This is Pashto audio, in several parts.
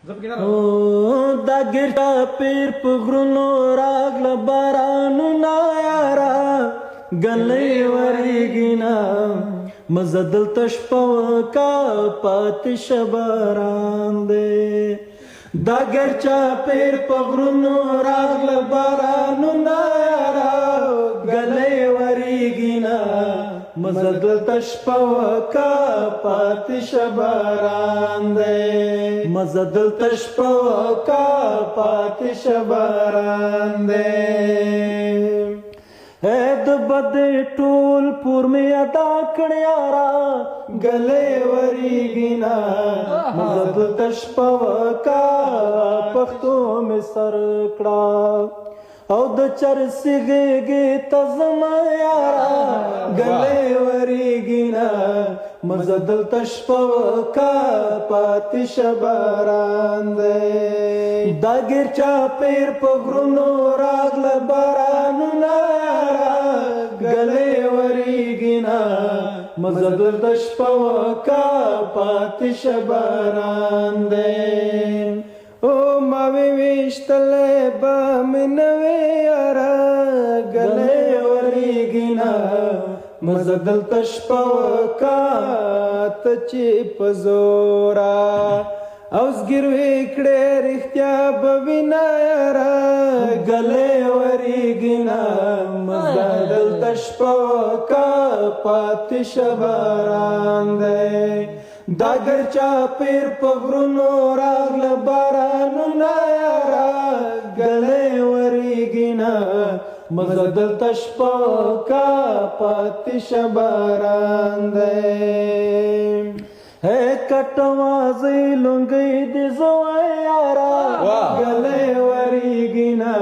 دا ګرټا پیر په غرونو راغله بارانونه یارا ګلې ورېږينا مزه دلته شپه وکا پاتې شه باران دی دا ګرچا پیر په غرونو راغله بارانونه یارا ګلې ورېږينا مزه دلته شپه وکا پاتې شه باران دی مزه دلته شپه وکا پاتې شه باران دی د بدې ټول پور مې ادا کړ یارا ګلې ورېږينا مزه دلته شپه وکا پښتو مې سر کړه او د چرسي غېږې ته زما یارا ګلې ورېږينا مزه دلته شپه وکا پاتې شه باران دی دا ګرچا پیر په غرونو راغله بارانونه یارا ګلې ورېږينا مزه دلته شپه وکا پاتې شه باران دی او ما ویشتلې به مې نوې یارا ګلې ورېږينا مزه دلته شپه وکا ته چې په زورا او زګروي کړې رښتیا به وینا یارا ګلې ورېږينا مزه دلته شپه وکا پاتې شه باران دی دا ګرچا پیر په غرونو راغله بارانونه یارا ګلې ورېږينا مزه دلته شپه وکا پاتې شه باران دی کټوازی لونګۍ دې زوی یارا ګلې ورېږينا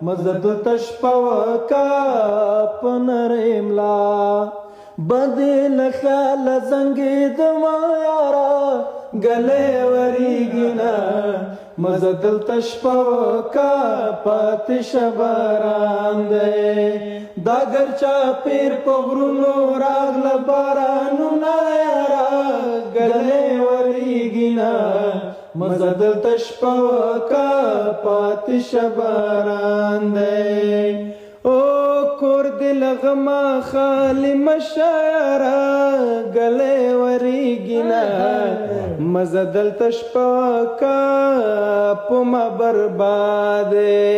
مزه دلته شپه وکا په نرۍ ملا بدې له خیاله زنګېدمه یارا ګلې ورېږينا مزه دلته شپه وکا پاتې شه باران دی دا ګرچا پیر په غرونو راغله بارانونه یارا ګلې ورېږينا مزه دلته شپه وکا پاتې شه باران دی او کور دې له غمه خالي مشه یارا ګلې ورېږينا مزه دلته شپه وکا په ما بربادې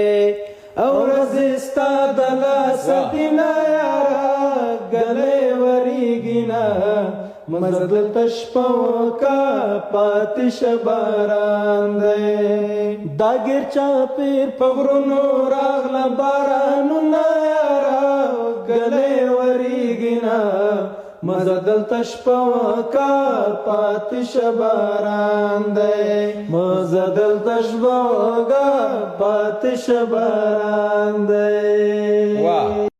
او ورځې ستا د لاسه دینه یارا ګلې ورېږينا مزه دلته شپه وکا پاتې شه باران دی دا ګرچا پیر په غرونو راغله بارانونه یارا ګلې ورېږينا مزه دلته شپه وکا پاتې شه باران دی مزه دلته شپه وکا پاتې شه باران دی